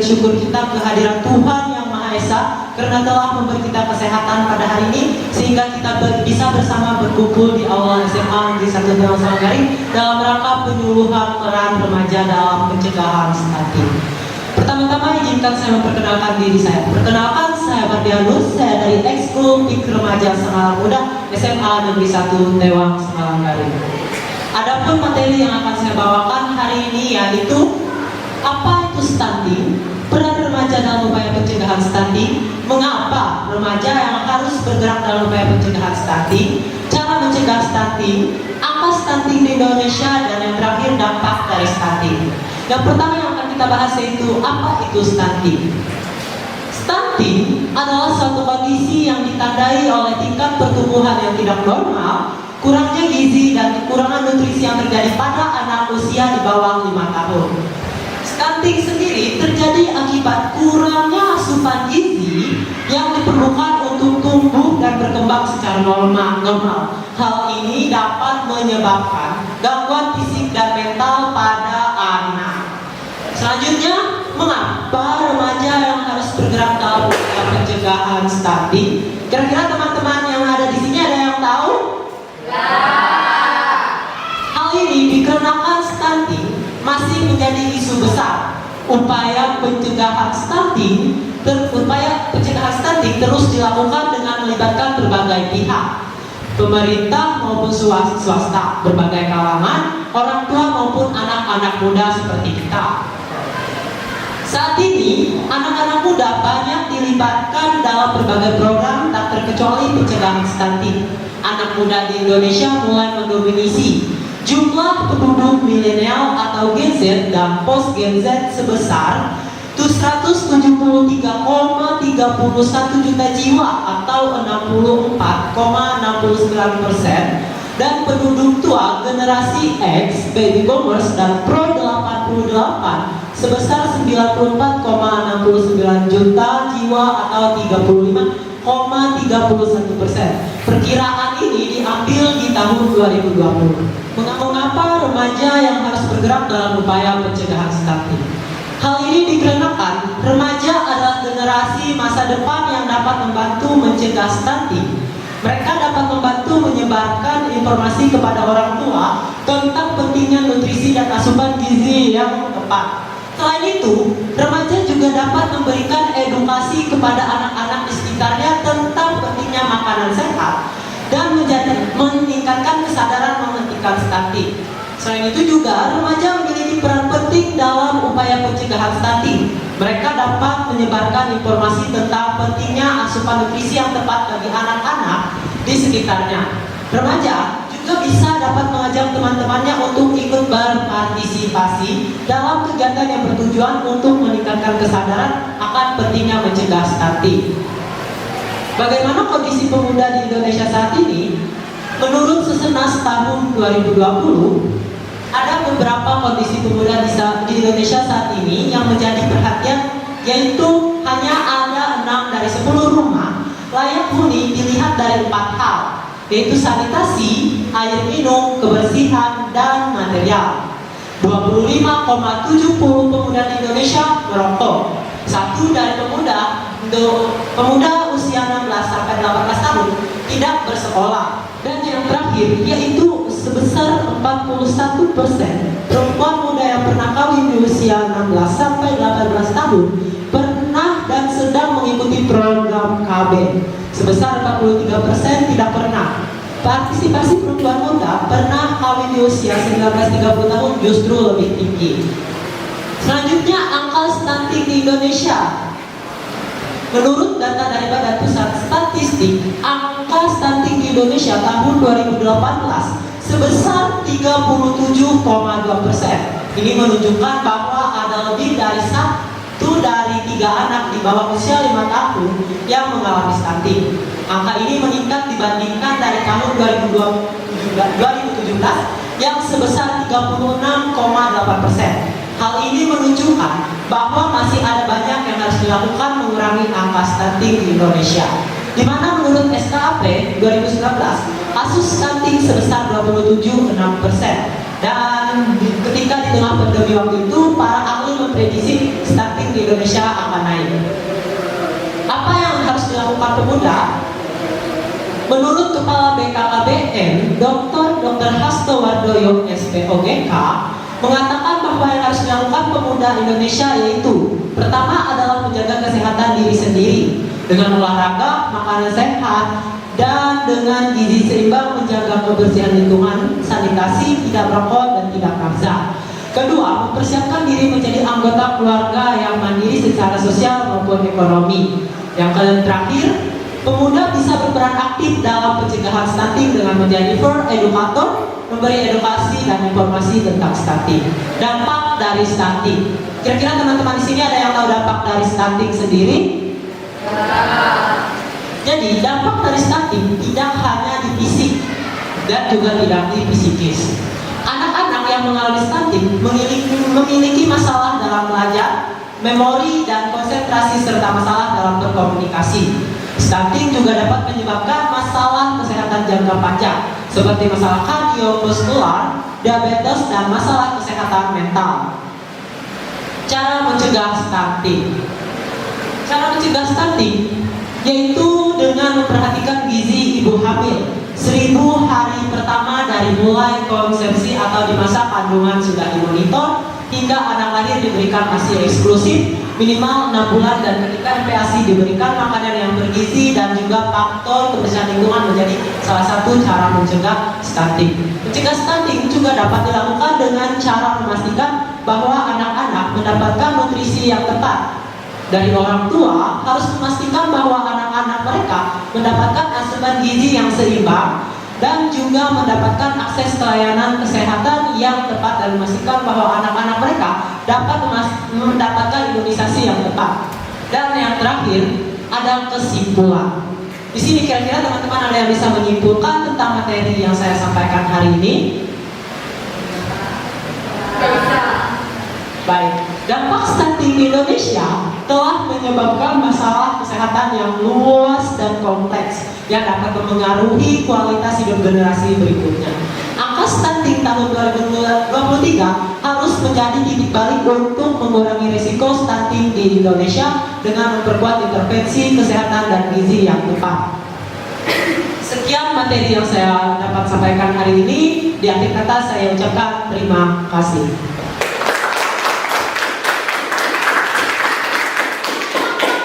bersyukur kita kehadiran Tuhan Yang Maha Esa karena telah memberi kita kesehatan pada hari ini sehingga kita bisa bersama berkumpul di aula SMA Negeri 1 Tewang Sanggaring dalam rangka penyuluhan peran remaja dalam pencegahan stunting. Pertama-tama izinkan saya memperkenalkan diri saya. Perkenalkan, saya Mardianus, saya dari Ekskul PIK Remaja Sengalang Muda SMA Negeri 1 Tewang Sanggaring. Adapun materi yang akan saya bawakan hari ini yaitu apa itu stunting, peran remaja dalam upaya pencegahan stunting, mengapa remaja yang harus bergerak dalam upaya pencegahan stunting, cara mencegah stunting, angka stunting di Indonesia, dan yang terakhir dampak dari stunting. Yang pertama yang akan kita bahas yaitu apa itu stunting. Stunting adalah suatu kondisi yang ditandai oleh tingkat pertumbuhan yang tidak normal, kurangnya gizi dan kekurangan nutrisi yang terjadi pada anak usia di bawah 5 tahun. Stunting sendiri terjadi akibat kurangnya asupan gizi yang diperlukan untuk tumbuh dan berkembang secara normal. Hal ini dapat menyebabkan gangguan fisik dan mental pada anak. Selanjutnya, mengapa remaja yang harus bergerak dalam pencegahan stunting? Kira-kira teman-teman yang ada di sini ada yang tahu? Hal ini dikarenakan stunting masih menjadi isu besar. Upaya pencegahan stunting terus dilakukan dengan melibatkan berbagai pihak, pemerintah maupun swasta, berbagai kalangan, orang tua maupun anak-anak muda seperti kita. Saat ini, anak-anak muda banyak dilibatkan dalam berbagai program tak terkecuali pencegahan stunting. Anak muda di Indonesia mulai mendominasi jumlah penduduk milenial atau Gen Z dan post Gen Z sebesar 173,31 juta jiwa atau 64,69%, dan penduduk tua generasi X, baby boomers dan pro 88 sebesar 94,69 juta jiwa atau 35,31%. Perkiraan ini diambil di tahun 2020. Mengapa remaja yang harus bergerak dalam upaya pencegahan stunting? Hal ini dikarenakan remaja adalah generasi masa depan yang dapat membantu mencegah stunting. Mereka dapat membantu menyebarkan informasi kepada orang tua tentang pentingnya nutrisi dan asupan gizi yang tepat. Selain itu, remaja juga dapat memberikan edukasi kepada anak-anak di sekitarnya tentang pentingnya makanan sehat dan meningkatkan kesadaran menghentikan stunting. Selain itu juga, remaja memiliki peran penting dalam upaya pencegahan stunting. Mereka dapat menyebarkan informasi tentang pentingnya asupan nutrisi yang tepat bagi anak-anak di sekitarnya. Remaja juga bisa dapat mengajak teman-temannya untuk ikut berpartisipasi dalam kegiatan yang bertujuan untuk meningkatkan kesadaran akan pentingnya mencegah stunting. Bagaimana kondisi pemuda di Indonesia saat ini? Menurut Sesenas tahun 2020, ada beberapa kondisi pemuda di Indonesia saat ini yang menjadi perhatian, yaitu hanya ada 6 dari 10 rumah layak huni dilihat dari 4 hal, yaitu sanitasi, air minum, kebersihan, dan material. 25,70 pemuda di Indonesia merokok. 1 dari pemuda usia 16 sampai 18 tahun tidak bersekolah. Dan yang terakhir yaitu sebesar 41% perempuan muda yang pernah kawin di usia 16 sampai 18 tahun pernah dan sedang mengikuti program KB. Sebesar 43% tidak pernah. Partisipasi perempuan muda pernah kawin di usia 19-30 tahun justru lebih tinggi. Selanjutnya, angka stunting di Indonesia. Menurut data dari Badan Pusat Statistik, angka stunting di Indonesia tahun 2018 sebesar 37,2%. Ini menunjukkan bahwa ada lebih dari 1 dari 3 anak di bawah usia 5 tahun yang mengalami stunting. Angka ini meningkat dibandingkan dari tahun 2017 yang sebesar 36,8%. Hal ini menunjukkan bahwa masih ada banyak yang harus dilakukan mengurangi angka stunting di Indonesia. Di mana menurut SKAP 2019 kasus stunting sebesar 27,6%. Dan ketika di tengah pandemi waktu itu, para ahli memprediksi stunting di Indonesia akan naik. Apa yang harus dilakukan pemuda? Menurut Kepala BKKBN, Dr. Hasto Wardoyo SPOGK, mengatakan bahwa yang harus dilakukan pemuda Indonesia yaitu pertama adalah menjaga kesehatan diri sendiri dengan olahraga, makanan sehat, dan dengan gizi seimbang, menjaga kebersihan lingkungan, sanitasi, tidak merokok, dan tidak nafsa. Kedua, mempersiapkan diri menjadi anggota keluarga yang mandiri secara sosial maupun ekonomi. Yang terakhir, pemuda bisa berperan aktif dalam pencegahan stunting dengan menjadi edukator, memberi edukasi dan informasi tentang stunting. Dampak dari stunting. Kira-kira teman-teman di sini ada yang tahu dampak dari stunting sendiri? Jadi dampak dari stunting tidak hanya di fisik dan juga tidak di psikis. Anak-anak yang mengalami stunting memiliki masalah dalam belajar, memori, dan konsentrasi serta masalah dalam berkomunikasi. Stunting juga dapat menyebabkan masalah kesehatan jangka panjang seperti masalah kardiovaskular, diabetes, dan masalah kesehatan mental. Cara mencegah stunting. Cara mencegah stunting yaitu dengan memperhatikan gizi ibu hamil 1000 hari pertama dari mulai konsepsi atau di masa kandungan sudah dimonitor hingga anak lahir diberikan ASI eksklusif minimal 6 bulan, dan ketika MPASI diberikan makanan yang bergizi dan juga faktor kebersihan lingkungan menjadi salah satu cara mencegah stunting. Mencegah stunting juga dapat dilakukan dengan cara memastikan bahwa anak-anak mendapatkan nutrisi yang tepat. Dari orang tua harus memastikan bahwa anak-anak mereka mendapatkan asupan gizi yang seimbang dan juga mendapatkan akses ke layanan kesehatan yang tepat, dan memastikan bahwa anak-anak mereka dapat mendapatkan imunisasi yang tepat. Dan yang terakhir ada kesimpulan. Di sini kira-kira teman-teman ada yang bisa menyimpulkan tentang materi yang saya sampaikan hari ini? Baik, dampak stunting di Indonesia telah menyebabkan masalah kesehatan yang luas dan kompleks yang dapat mempengaruhi kualitas hidup generasi berikutnya. Angka stunting tahun 2023 harus menjadi titik balik untuk mengurangi risiko stunting di Indonesia dengan memperkuat intervensi kesehatan dan gizi yang tepat. Sekian materi yang saya dapat sampaikan hari ini. Di akhir kata saya ucapkan terima kasih.